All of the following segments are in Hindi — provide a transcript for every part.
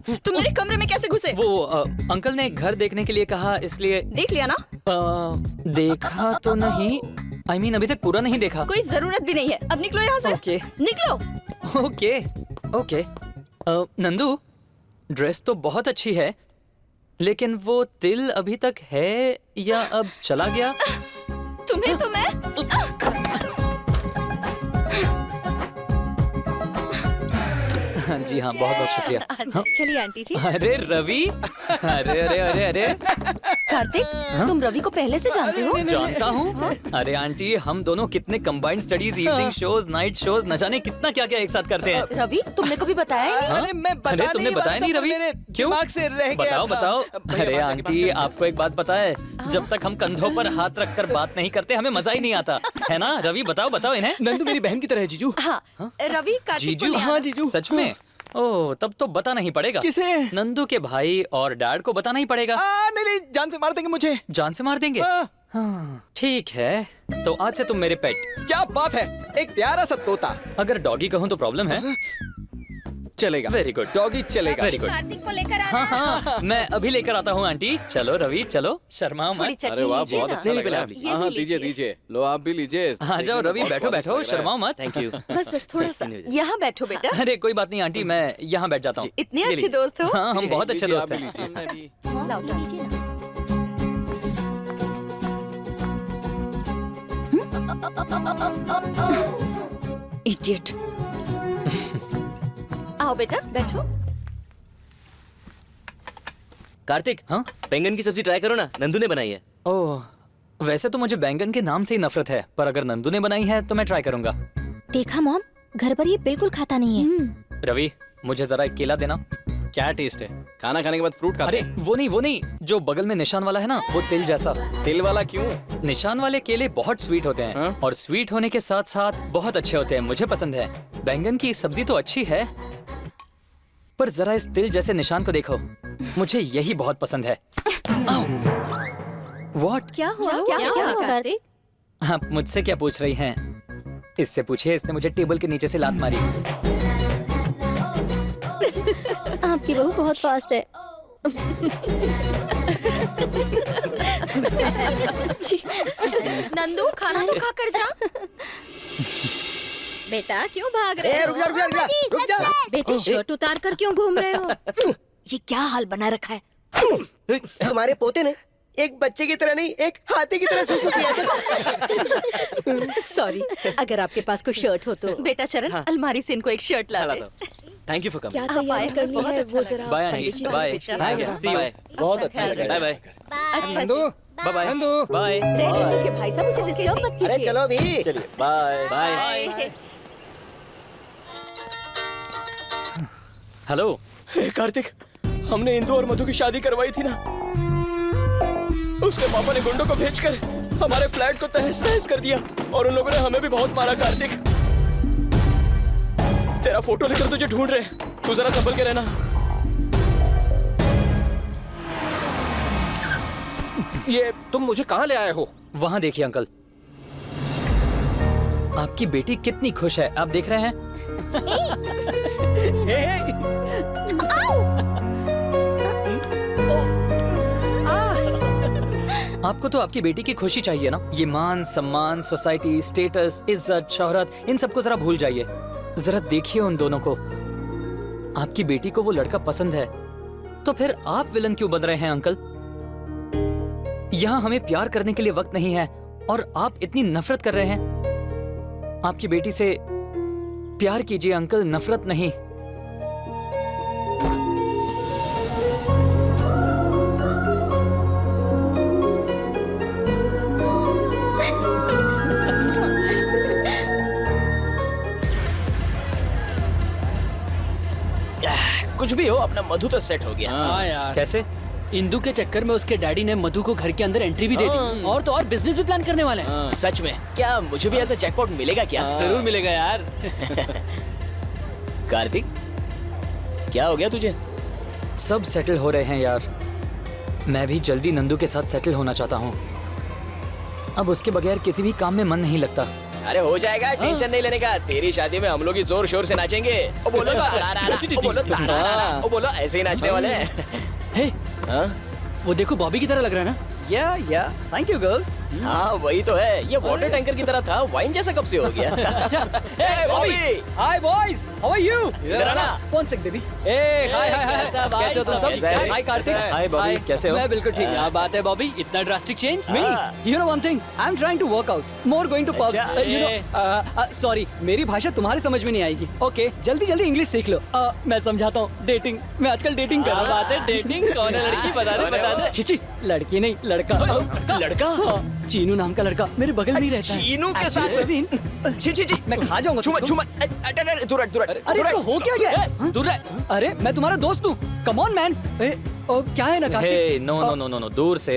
तुम मेरे कमरे में कैसे घुसे? वो अंकल ने घर देखने के लिए कहा, इसलिए। देख लिया ना? देखा तो नहीं, I mean, अभी तक पूरा नहीं देखा। कोई जरूरत भी नहीं है, अब निकलो यहाँ से। ओके निकलो। Okay okay. नंदू, ड्रेस तो बहुत अच्छी है, लेकिन वो तिल अभी तक है या अब चला गया? तुम्हें तो मैं जी हाँ, बहुत बहुत शुक्रिया। चलिए आंटी जी। अरे रवि, अरे अरे अरे अरे, कार्तिक, तुम रवि को पहले से जानते हो? जानता हूँ। अरे आंटी, हम दोनों कितने combined studies, evening shows, night shows, न जाने कितना क्या क्या एक साथ करते हैं। रवि, तुमने कभी बताया? अरे मैं अरे तुमने बताया नहीं रवि? क्यों? से रह गया बताओ था। बताओ। भैया, अरे बात आंटी, आपको एक बात पता है, जब तक हम कंधों पर हाथ रखकर बात नहीं करते, हमें मजा ही नहीं आता, है ना? रवि बताओ बताओ इन्हें। नंदू मेरी बहन की तरह है जीजू। हाँ, रवि कार्तिक को जीजू? ले आना। हाँ जीजू। सच में? ओह, तब तो बताना ही पड़ेगा। किसे? नंदू के भाई और डैड को बताना ही पड़ेगा। नहीं नहीं, जान से मार देंगे मुझे। जान से मार देंगे? हाँ। हाँ, ठीक है, तो आज से तुम मेरे पेट। क्या बात है, एक प्यारा सा तोता। अगर डॉगी कहूँ तो प्रॉब्लम है? चलेगा। वेरी गुड, डॉगी चलेगा। Very good. कार्तिक को लेकर आना। हाँ हाँ, मैं अभी लेकर आता हूँ आंटी। चलो रवि, चलो, शर्माओ थोड़ी मत। चटनी अरे वाह, लीजिए बहुत ना। अच्छा लग रहा ये है। हाँ भी दीजिए लीजिए। दीजिए, लो आप भी लीजिए। आ जाओ रवि, बैठो बैठो, शर्माओ मत। Thank you. बस बस थोड़ा सा यहाँ बैठो बेटा। अरे कोई बात नहीं आंटी, मैं यहाँ बैठ जाता हूँ। इतने अच्छे दोस्त हो। हाँ, हम बहुत अच्छे दोस्त हैं। मैं भी। लाओ लाओ। इडियट। आओ बेटा, बैठो। कार्तिक, हाँ? बैंगन की सब्जी ट्राई करो ना, नंदू ने बनाई है। ओह, वैसे तो मुझे बैंगन के नाम से ही नफरत है, पर अगर नंदू ने बनाई है तो मैं ट्राई करूंगा। देखा मॉम, घर पर ये बिल्कुल खाता नहीं है। रवि, मुझे जरा एक केला देना। क्या टेस्ट है? खाना खाने के बाद फ्रूट खाते अरे वो नहीं, जो बगल में निशान वाला है ना, वो तिल जैसा। हैं। तिल वाला क्यों? निशान वाले केले बहुत स्वीट होते हैं, हाँ? और स्वीट होने के साथ साथ बहुत अच्छे होते हैं, मुझे पसंद है। बैंगन की सब्जी तो अच्छी है, पर जरा इस तिल जैसे निशान को देखो, मुझे यही बहुत पसंद है। What? क्या हुआ? क्या हुआ कार्तिक? आप मुझसे क्या पूछ रही हैं? इससे पूछिए, इसने मुझे टेबल के नीचे से लात मारी। आपकी बहू बहुत फास्ट है। नंदू, खाना तो खा कर जा। बेटा क्यों भाग रहे हो? रुक जा, रुक जा, रुक जा, रुक जा। बेटे शर्ट उतार कर क्यों घूम रहे हो? ये क्या हाल बना रखा है? तुम्हारे पोते ने एक बच्चे की तरह नहीं, एक हाथी की तरह सुसु किया था। सॉरी, अगर आपके पास कोई शर्ट हो तो। बेटा चरण, अलमारी से इनको एक शर्ट ला दे। Thank you for coming. क्या आप आए, तैयारी हमें करनी बहुत है अच्छा वो लगा। जरा। Bye aunty, bye. बेटा, बाय। बहुत अच्छा लगा। Bye bye. अच्छा Nandu, bye bye. Nandu. Bye. रहने दीजिए भाई साहब, उसे डिस्टर्ब मत अरे कीजिए। चलो भी। चलिए, बाय बाय। हेलो। कार्तिक, हमने इंदु और मधु की शादी करवाई थी ना, उसके पापा ने गुंडों को भेजकर हमारे फ्लैट को तहस नहस कर दिया, और उन लोगों ने हमें भी बहुत मारा। कार्तिक, तेरा फोटो लेकर तुझे ढूंढ रहे, तू जरा संभल के रहना। ये तुम मुझे कहाँ ले आए हो? वहाँ देखिए अंकल, आपकी बेटी कितनी खुश है, आप देख रहे हैं? आपको तो आपकी बेटी की खुशी चाहिए ना। ये मान सम्मान, सोसाइटी, स्टेटस, इज्जत, शोहरत, इन सबको जरा भूल जाइए। जरा देखिए उन दोनों को। आपकी बेटी को वो लड़का पसंद है, तो फिर आप विलन क्यों बन रहे हैं अंकल? यहाँ हमें प्यार करने के लिए वक्त नहीं है, और आप इतनी नफरत कर रहे हैं। आपकी बेटी से प्यार कीजिए अंकल, नफरत नहीं। कुछ भी हो, अपना मधु तो सेट हो गया। हाँ यार, कैसे? इंदु के चक्कर में उसके डैडी ने मधु को घर के अंदर एंट्री भी दे दी, और तो और बिजनेस भी प्लान करने वाले हैं। सच में? क्या मुझे भी ऐसा जैकपॉट मिलेगा क्या? जरूर मिलेगा यार। कार्तिक, क्या हो गया तुझे? सब सेटल हो रहे हैं यार। मैं भी जल्दी नंदू के साथ सेटल होना चाहता हूँ। अब उसके बगैर किसी भी काम में मन नहीं लगता। अरे हो जाएगा, टेंशन नहीं लेने का। तेरी शादी में हम लोग ही जोर शोर से नाचेंगे। ओ बोलो तारारा, ओ बोलो तारारा, ओ बोलो ऐसे ही नाचने वाले हैं। हे, हाँ? वो देखो बॉबी की तरह लग रहा है ना। या थैंक यू गर्ल्स। हाँ वही तो है, ये वाटर टैंकर की तरह था, वाइन जैसा कब से हो गया? Hey, Bobby, Hi boys, how are you? इधर आना। One sec baby. Hey, hi. कैसे हो तुम सब? कैसा है? Hi कार्तिक. Hi, बॉबी, कैसे हो? मैं बिल्कुल ठीक क्या हूँ. बात है बॉबी, इतना drastic change? Me? You know one thing? I'm trying to work out. More going to pubs. अच्छा. You know, sorry, मेरी भाषा तुम्हारे समझ में नहीं आएगी. Okay, जल्दी इंग्लिश सीख लो. मैं समझाता हूँ. Dating. मैं आजकल dating कर क्या रहा हूँ. बात है, डेटिंग? कौन है लड़की? बता दे। छिची, लड़की नहीं, लड़का. लड़का? हाँ, चीनू नाम का लड़का मेरे बगल में ही रहता है. चीनू के साथ? Actually, छी मैं खा जाऊंगा. छुमा दूर हट। अरे इसको हो क्या गया? दूर रह। अरे मैं तुम्हारा दोस्त हूँ. Come on man. क्या है ना कार्तिक? हे नो दूर से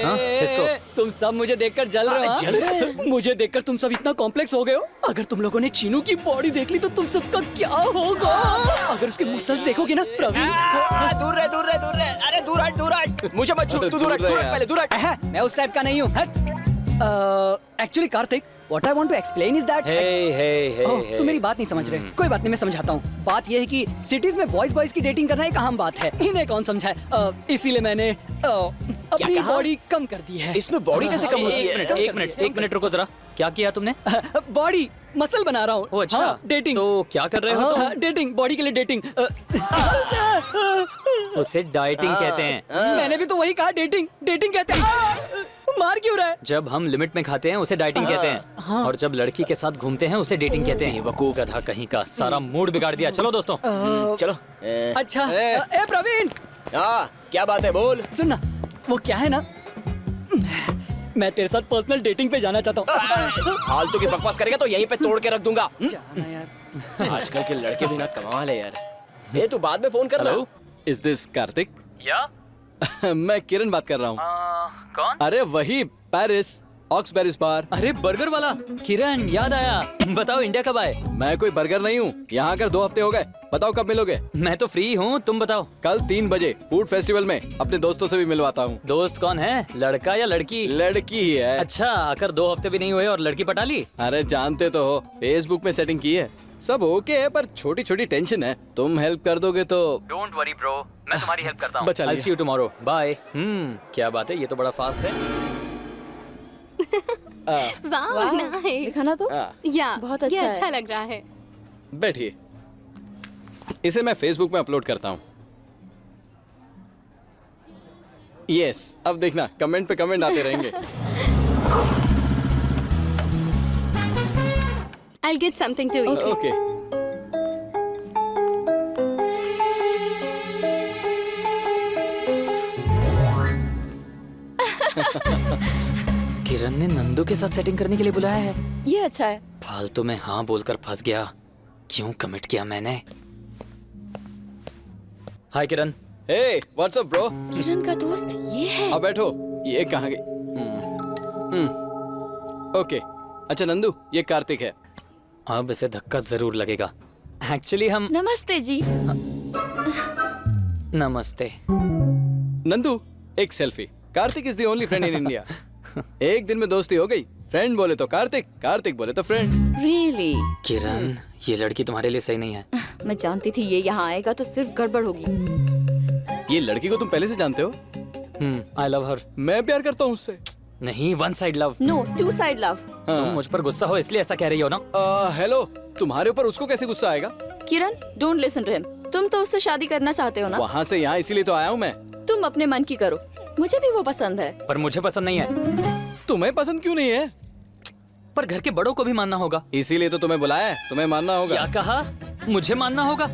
हाँ, किसको? तुम सब मुझे देखकर जल रहे हो. हाँ? मुझे देखकर तुम सब इतना कॉम्प्लेक्स हो गए हो. अगर तुम लोगों ने चीनू की बॉडी देख ली तो तुम सबका क्या होगा? अगर उसके मुसल्स देखोगे ना प्रवीण. दूर रहे। अरे दूर हट। मुझे मत छू, तू दूर हट पहले, दूर हट। मैं उस टाइप का नहीं हूँ. Actually Kartik, what I want to explain is that तुम मेरी बात नहीं समझ रहे. कोई बात नहीं, मैं समझाता हूँ. बात यह है कि सिटीज में बॉयज की डेटिंग करना एक अहम बात है. इन्हें कौन समझाए? इसीलिए मैंने अपनी कहा? बॉडी कम कर दी है. इसमें बॉडी कैसे कम होती है? एक मिनट रुको जरा। क्या किया तुमने? बॉडी मसल बना रहा हूँ. ओ अच्छा, डेटिंग. तो क्या कर रहे हो तुम? डेटिंग, बॉडी के लिए डेटिंग. उसे डाइटिंग कहते हैं। मैंने भी तो वही कहा, डेटिंग कहते हैं. मार क्यों रहा है? जब हम लिमिट में खाते हैं उसे डाइटिंग कहते हैं, और जब लड़की के साथ घूमते हैं उसे डेटिंग कहते हैं। वकूफ गधा कहीं का, सारा मूड बिगाड़ दिया। चलो दोस्तों, चलो। अच्छा. ए प्रवीण, क्या बात है, बोल। सुनना, वो क्या है ना, मैं तेरे साथ पर्सनल डेटिंग पे जाना चाहता हूँ. फालतू की बकवास करेगा तो यहीं पे तोड़ के रख दूंगा. आजकल के लड़के भी ना कमाल है यार. ये तू बाद में फोन कर. Hello, is this Kartik? या मैं किरण बात कर रहा हूँ. कौन? अरे वही पेरिस, ऑक्स पेरिस बार. अरे बर्गर वाला. किरण, याद आया. बताओ इंडिया कब आए? मैं कोई बर्गर नहीं हूँ, यहाँ आकर 2 हफ्ते हो गए. बताओ कब मिलोगे? मैं तो फ्री हूँ, तुम बताओ। कल 3 बजे फूड फेस्टिवल में अपने दोस्तों से भी मिलवाता हूँ. दोस्त कौन है, लड़का या लड़की? लड़की ही है. अच्छा, आकर 2 हफ्ते भी नहीं हुए और लड़की पटा ली? अरे जानते तो हो, फेसबुक में सेटिंग की है. सब ओके है, पर छोटी छोटी टेंशन है. तुम हेल्प कर दोगे तो. डोंट वरी ब्रो, मैं तुम्हारी हेल्प करता हूँ. बचा लिया. I'll see you tomorrow. Bye. क्या बात है, ये तो बड़ा फास्ट है. वाह, नाइस. दिखाना तो। या बहुत ये अच्छा है. अच्छा लग रहा है. बैठिए, इसे मैं फेसबुक में अपलोड करता हूँ. यस, अब देखना कमेंट पे कमेंट आते रहेंगे. I'll get something to eat. Okay. Kiran ने नंदू के साथ सेटिंग करने के लिए बुलाया है. ये अच्छा है. फालतू में हाँ बोलकर फंस गया. क्यों कमिट किया मैंने? हाय किरण. हे, व्हाट्स अप ब्रो? किरण का दोस्त ये है. अब बैठो. ये कहाँ गई? ओके. अच्छा नंदू, ये कार्तिक है. अब इसे धक्का जरूर लगेगा. एक्चुअली हम. नमस्ते जी. नमस्ते. नंदू, एक selfie. Kartik is the only friend in India. एक दिन में दोस्ती हो गई. फ्रेंड बोले तो कार्तिक, कार्तिक बोले तो फ्रेंड. रियली? किरण, ये लड़की तुम्हारे लिए सही नहीं है. मैं जानती थी ये यहाँ आएगा तो सिर्फ गड़बड़ होगी. ये लड़की को तुम पहले से जानते हो? I love her. मैं प्यार करता हूँ उससे. नहीं, one side love. No, 2 side love. तुम मुझ पर गुस्सा हो इसलिए ऐसा कह रही हो ना? हेलो, तुम्हारे ऊपर उसको कैसे गुस्सा आएगा? किरण, डोंट लिसन टू हिम. तुम तो उससे शादी करना चाहते हो ना? वहाँ से यहाँ इसीलिए तो आया हूँ मैं. तुम अपने मन की करो. मुझे भी वो पसंद है. पर मुझे पसंद नहीं है. तुम्हें पसंद क्यों नहीं है? पर घर के बड़ों को भी मानना होगा. इसीलिए तो तुम्हें बुलाया है, तुम्हें मानना होगा. क्या कहा? मुझे मानना होगा?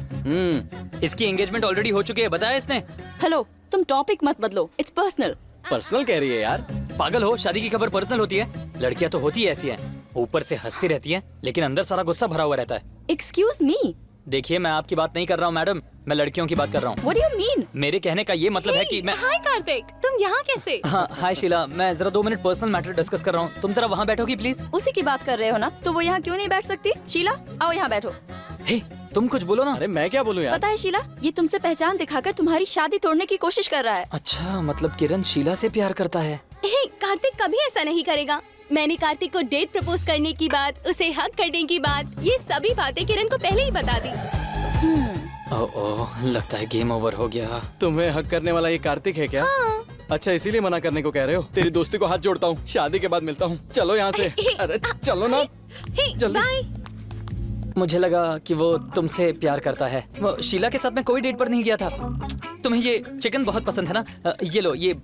इसकी एंगेजमेंट ऑलरेडी हो चुकी है, बताया इसने. हेलो, तुम टॉपिक मत बदलो. It's personal. पर्सनल कह रही है यार. पागल हो, शादी की खबर पर्सनल होती है? लड़कियां तो होती ऐसी हैं, ऊपर से हंसती रहती हैं, लेकिन अंदर सारा गुस्सा भरा हुआ रहता है. Excuse me. देखिए, मैं आपकी बात नहीं कर रहा हूँ मैडम, मैं लड़कियों की बात कर रहा हूँ. What do you mean? मेरे कहने का ये मतलब है कि मैं. हाय कार्तिक, तुम यहाँ कैसे? हाँ, हाय शीला, मैं जरा 2 मिनट पर्सनल मैटर डिस्कस कर रहा हूँ. तुम जरा वहाँ बैठोगी प्लीज. उसी की बात कर रहे हो ना, तो वो यहाँ क्यों नहीं बैठ सकती? शीला, आओ यहाँ बैठो. हे, तुम कुछ बोलो ना. अरे मैं क्या बोलूं यार? पता है शीला, ये तुमसे पहचान दिखाकर तुम्हारी शादी तोड़ने की कोशिश कर रहा है. अच्छा, मतलब किरण शीला से प्यार करता है. हे कार्तिक कभी ऐसा नहीं करेगा. मैंने कार्तिक को डेट प्रपोज करने की बात, उसे हक करने की बात, ये सभी बातें किरण को पहले ही बता दी। ओह, लगता है गेम ओवर हो गया। तुम्हें हक करने वाला ये कार्तिक है क्या? अच्छा, इसीलिए मना करने को कह रहे हो? तेरी दोस्ती को हाथ जोड़ता हूँ, शादी के बाद मिलता हूँ। चलो यहाँ से। अरे चलो ना जल्दी। बाय। मुझे लगा कि वो तुमसे प्यार करता है। वो शीला के साथ मैं कोई डेट पर नहीं गया था। तुम्हें ये चिकन बहुत पसंद है ना? ये लो, ये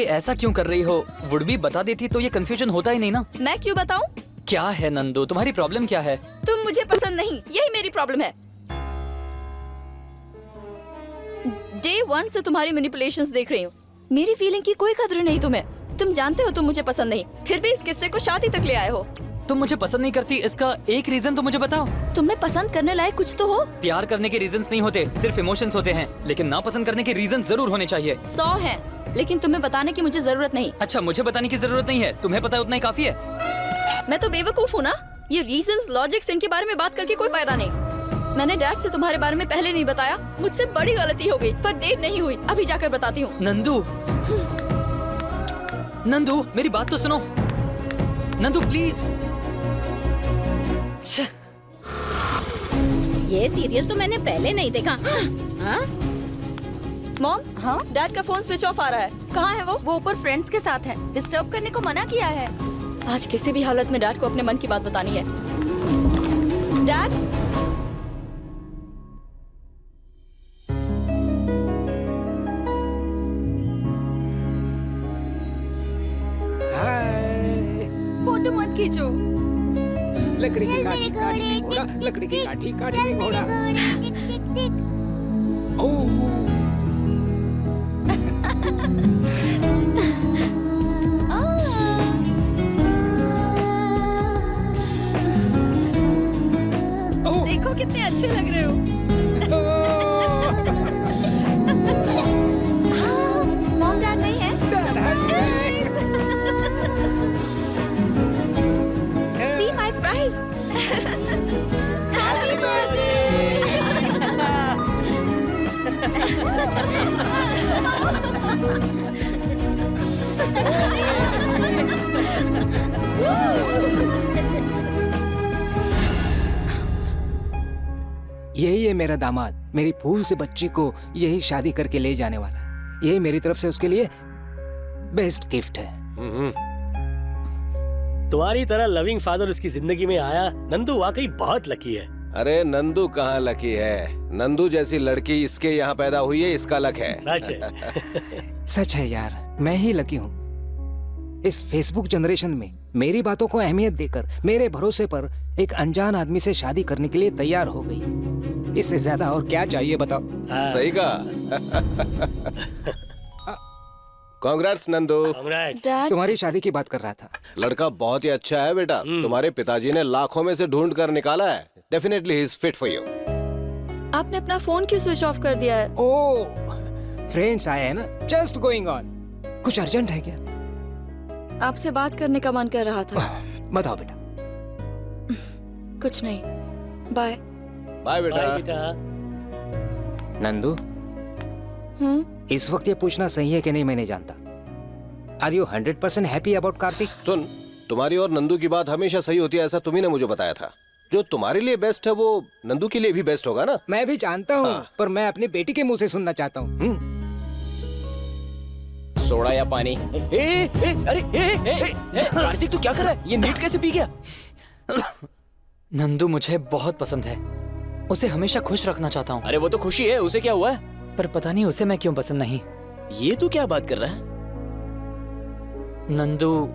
ऐसा क्यों कर रही हो? वुड भी बता देती तो ये कंफ्यूजन होता ही नहीं ना। मैं क्यों बताऊं? क्या है नंदू, तुम्हारी प्रॉब्लम क्या है? तुम मुझे पसंद नहीं, यही मेरी प्रॉब्लम है। डे 1 से तुम्हारी मैनिपुलेशंस देख रही हूँ। मेरी फीलिंग की कोई कदर नहीं तुम्हें। तुम जानते हो तुम मुझे पसंद नहीं, फिर भी इस किस्से को शादी तक ले आए हो। तुम मुझे पसंद नहीं करती, इसका एक रीजन तो मुझे बताओ। तुम्हें पसंद करने लायक कुछ तो हो। प्यार करने के रीजंस नहीं होते, सिर्फ इमोशंस होते हैं। लेकिन नापसंद करने के रीजन जरूर होने चाहिए। 100 हैं, लेकिन तुम्हें बताने की मुझे जरूरत नहीं। अच्छा, मुझे बताने की जरूरत नहीं है, तुम्हें पता है उतना ही काफी है। मैं तो बेवकूफ हूँ ना। ये रीजंस, लॉजिक्स, इनके बारे में बात करके कोई फायदा नहीं। मैंने डैड से तुम्हारे बारे में पहले नहीं बताया, मुझसे बड़ी गलती हो गई, पर देर नहीं हुई। अभी जाकर बताती हूँ। नंदू, नंदू मेरी बात तो सुनो। नंदू प्लीज। ये सीरियल तो मैंने पहले नहीं देखा। हाँ? मॉम, हाँ? डैड का फोन स्विच ऑफ आ रहा है। कहाँ है वो? वो ऊपर फ्रेंड्स के साथ है, डिस्टर्ब करने को मना किया है। आज किसी भी हालत में डैड को अपने मन की बात बतानी है। डैड, फोटो मत खींचो। लकड़ी की काठी काठी घोड़ा, लकड़ी की काठी काठी घोड़ा। देखो कितने अच्छे लग रहे हो। मॉम, डैड नहीं है? See my prize. Happy यही है मेरा दामाद, मेरी फूल से बच्ची को यही शादी करके ले जाने वाला है। यही मेरी तरफ से उसके लिए बेस्ट गिफ्ट है। तुम्हारी तरह लविंग फादर उसकी जिंदगी में आया, नंदू वाकई बहुत लकी है। अरे नंदू कहाँ लकी है? नंदू जैसी लड़की इसके यहाँ पैदा हुई है, इसका लक है। सच है। सच है यार, मैं ही लकी हूँ। इस फेसबुक जनरेशन में मेरी बातों को अहमियत देकर मेरे भरोसे पर एक अनजान आदमी से शादी करने के लिए तैयार हो गई। इससे ज्यादा और क्या चाहिए बताओ? सही कहा। कांग्रेट्स नंदू। डैड, तुम्हारी शादी की बात कर रहा था। लड़का बहुत ही अच्छा है बेटा। तुम्हारे पिताजी ने लाखों में से ढूंढ कर निकाला है। Definitely he is fit for you. आपने अपना फोन क्यों स्विच ऑफ कर दिया है? ओह, फ्रेंड्स आए हैं ना, जस्ट गोइंग ऑन। कुछ अर्जेंट है क्या? आपसे बात करने का मन कर रहा था। बताओ बेटा। कुछ नहीं, बाय। बाय बेटा। नंदू, इस वक्त ये पूछना सही है कि नहीं मैं नहीं जानता। Are you 100% happy about Kartik? सुन, तुम्हारी और नंदू की बात हमेशा सही होती है, ऐसा तुम्ही ने मुझे बताया था। जो तुम्हारे लिए बेस्ट है वो नंदू के लिए भी बेस्ट होगा ना? मैं भी जानता हूँ, पर मैं अपनी बेटी के मुंह से सुनना चाहता हूँ। सोडा या पानी? अरे कार्तिक तू क्या कर रहा है? ये नीट कैसे पी गया? नंदू मुझे बहुत पसंद है, उसे हमेशा खुश रखना चाहता हूँ। अरे वो तो खुशी है, उसे क्या हुआ है? पर पता नहीं उसे मैं क्यों पसंद नहीं। ये तू क्या बात कर रहा है? नंदू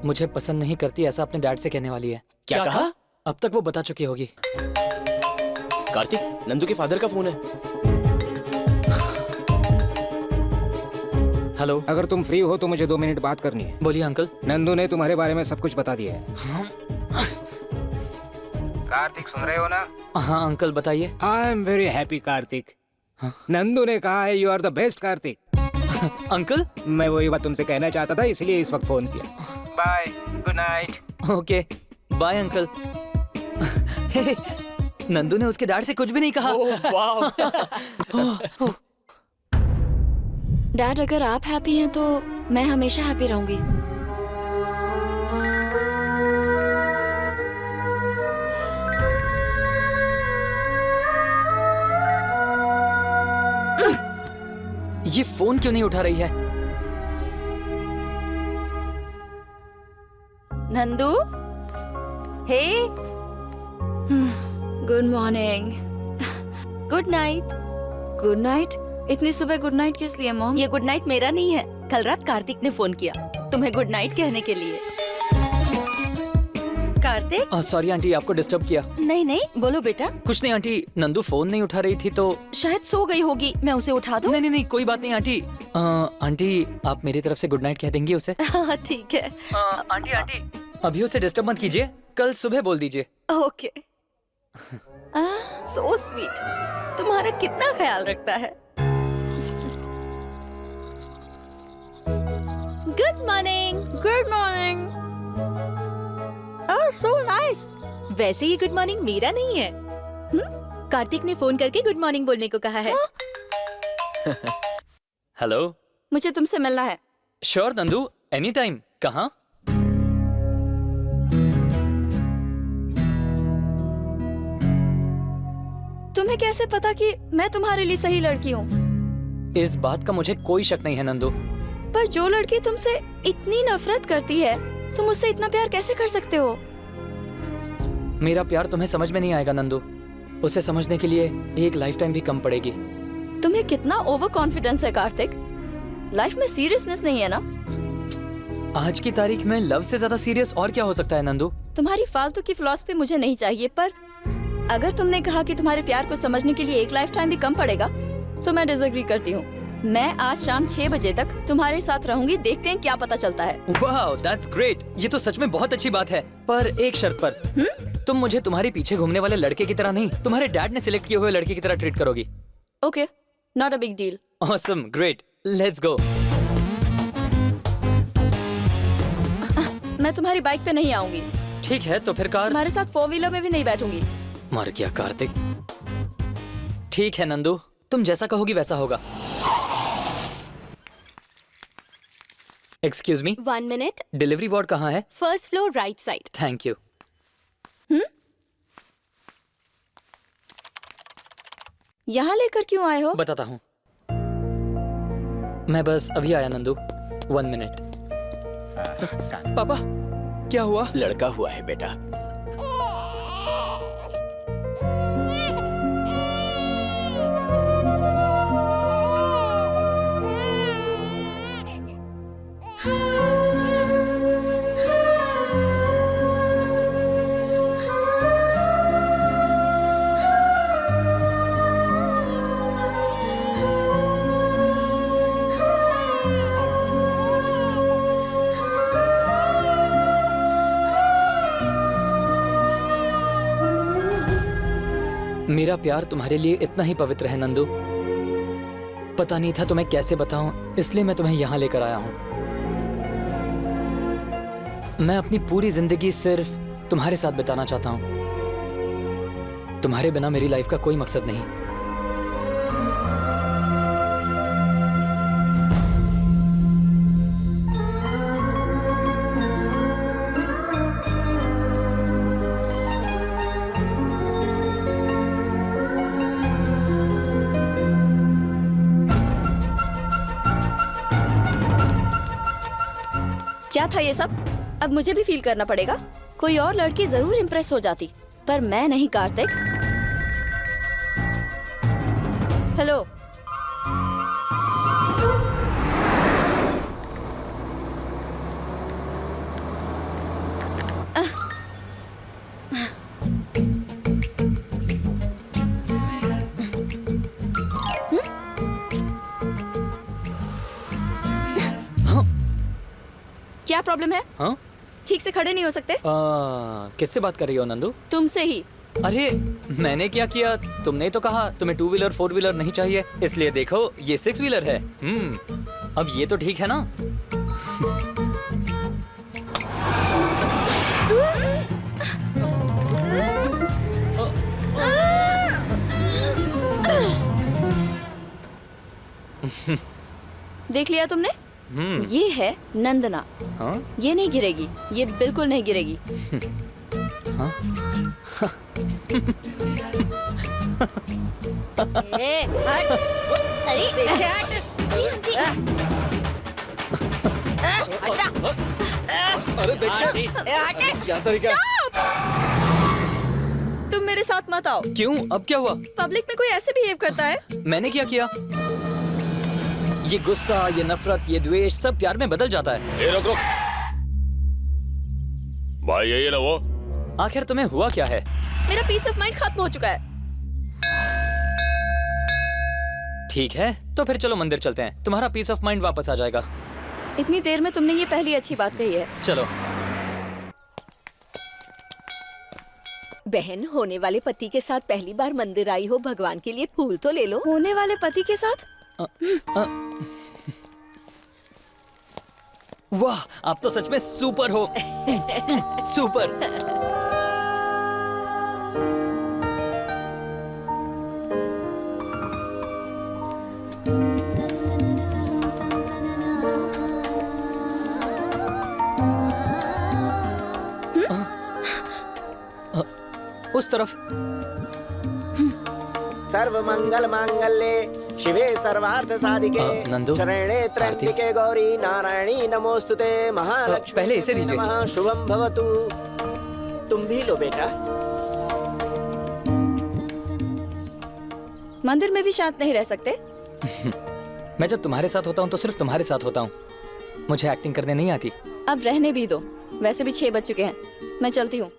मुझे पसंद नहीं करती, ऐसा अपने डैड से कहने वाली है। क्या कहा? अब तक वो बता चुकी होगी। कार्तिक, नंदू के फादर का फोन है। हेलो, अगर तुम फ्री हो तो मुझे 2 मिनट बात करनी है। बोलिए अंकल। नंदू ने तुम्हारे बारे में सब कुछ बता दिया है। कार्तिक सुन रहे हो ना? हाँ अंकल बताइए। I am very happy Karthik. Nandu ने कहा है you are the best Karthik. Uncle, मैं वही बात तुमसे कहना चाहता था, इसलिए इस वक्त फोन किया। Bye, good night. Okay bye uncle. Nandu ने उसके डैड से कुछ भी नहीं कहा। डैड, अगर आप हैप्पी हैं तो मैं हमेशा हैप्पी रहूंगी। ये फोन क्यों नहीं उठा रही है? Nandu, hey, good morning. Good night. Good night? इतनी सुबह गुड नाइट किस लिए मॉम? ये गुड नाइट मेरा नहीं है, कल रात कार्तिक ने फोन किया तुम्हें गुड नाइट कहने के लिए। कार्तिक? सॉरी आंटी, आपको डिस्टर्ब किया। नहीं नहीं, बोलो बेटा। कुछ नहीं आंटी, नंदू फोन नहीं उठा रही थी तो। शायद सो गई होगी, मैं उसे उठा दूं? नहीं, कोई बात नहीं आंटी। आंटी, आप मेरी तरफ से गुड नाइट कह देंगी उसे? हाँ ठीक है। आंटी अभी उसे डिस्टर्ब मत कीजिए, कल सुबह बोल दीजिए। ओके। सो स्वीट, तुम्हारा कितना ख्याल रखता है। Good morning. Good morning. Oh so nice. वैसे ये गुड मॉर्निंग मेरा नहीं है, कार्तिक ने फोन करके गुड मॉर्निंग बोलने को कहा है। हेलो, मुझे तुमसे मिलना है। Sure Nandu, any time. कहाँ? तुम्हें कैसे पता कि मैं तुम्हारे लिए सही लड़की हूँ? इस बात का मुझे कोई शक नहीं है नंदू। पर जो लड़की तुमसे इतनी नफरत करती है, तुम उससे इतना प्यार कैसे कर सकते हो? मेरा प्यार तुम्हें समझ में नहीं आएगा नंदू, उसे समझने के लिए एक लाइफ टाइम भी कम पड़ेगी। तुम्हें कितना ओवर कॉन्फिडेंस है कार्तिक। लाइफ में सीरियसनेस नहीं है ना? आज की तारीख में लव से ज्यादा सीरियस और क्या हो सकता है नंदू? तुम्हारी फालतू की फिलॉसफी मुझे नहीं चाहिए, पर अगर तुमने कहा कि तुम्हारे प्यार को समझने के लिए एक लाइफ टाइम भी कम पड़ेगा, तो मैं डिसएग्री करती हूँ। मैं आज शाम 6 बजे तक तुम्हारे साथ रहूंगी, देखते हैं क्या पता चलता है। Wow, that's great. ये तो सच में बहुत अच्छी बात है, पर एक शर्त पर। तुम मुझे तुम्हारे पीछे घूमने वाले लड़के की तरह नहीं, तुम्हारे डैड ने सिलेक्ट किए हुए लड़के की तरह ट्रीट करोगी। Okay, not a big deal. Awesome, great, let's go. मैं तुम्हारी बाइक पे नहीं आऊंगी। ठीक है, तो फिर कार। तुम्हारे साथ 4 व्हीलर में भी नहीं बैठूंगी। मर गया कार्तिक। ठीक है नंदू, तुम जैसा कहोगी वैसा होगा। Excuse me, 1 minute. Delivery ward कहाँ है? First floor right side. Thank you. यहाँ लेकर क्यों आए हो? बताता हूँ, मैं बस अभी आया नंदू। 1 मिनट। पापा, क्या हुआ? लड़का हुआ है बेटा। मेरा प्यार तुम्हारे लिए इतना ही पवित्र है नंदू। पता नहीं था तुम्हें कैसे बताऊं, इसलिए मैं तुम्हें यहाँ लेकर आया हूँ। मैं अपनी पूरी जिंदगी सिर्फ तुम्हारे साथ बिताना चाहता हूँ। तुम्हारे बिना मेरी लाइफ का कोई मकसद नहीं। क्या था ये सब? अब मुझे भी फील करना पड़ेगा। कोई और लड़की जरूर इम्प्रेस हो जाती, पर मैं नहीं कार्तिक। हेलो, क्या प्रॉब्लम है? हाँ? ठीक से खड़े नहीं हो सकते? किससे बात कर रही हो नंदू? तुमसे ही। अरे मैंने क्या किया? तुमने तो कहा तुम्हें 2 व्हीलर 4 व्हीलर नहीं चाहिए, इसलिए देखो ये 6 व्हीलर है। अब ये तो ठीक है ना? देख लिया तुमने? ये है नंदना। हाँ? ये नहीं गिरेगी, ये बिल्कुल नहीं गिरेगी। ए, हट। अरे पीछे हट। हटा। अरे देखिए हट। क्या तरीका है। तुम मेरे साथ मत आओ। क्यों? अब क्या हुआ? पब्लिक में कोई ऐसे बिहेव करता है? मैंने क्या किया? ये गुस्सा, ये नफरत, ये द्वेष सब प्यार में बदल जाता है। ए, रुक रुक भाई, यही है ना वो? आखिर तुम्हें हुआ क्या है? मेरा पीस ऑफ माइंड खत्म हो चुका है। ठीक है, तो फिर चलो मंदिर चलते हैं, तुम्हारा पीस ऑफ माइंड वापस आ जाएगा। इतनी देर में तुमने ये पहली अच्छी बात कही है। चलो। बहन, होने वाले पति के साथ पहली बार मंदिर आई हो, भगवान के लिए फूल तो ले लो। होने वाले पति के साथ? वाह, आप तो सच में सुपर हो। सुपर। उस तरफ। सर्वमंगल मांगल्ये शिवे सर्वार्थ साधिके नंदू, शरणे त्र्यंबिके गौरी नारायणी नमोस्तुते महालक्ष्मी पहले इसे दीजिए। नमः शुभम भवतु। तुम भी लो बेटा। मंदिर में भी शांत नहीं रह सकते? मैं जब तुम्हारे साथ होता हूँ तो सिर्फ तुम्हारे साथ होता हूँ, मुझे एक्टिंग करने नहीं आती। अब रहने भी दो, वैसे भी 6 बज चुके हैं। मैं चलती हूँ।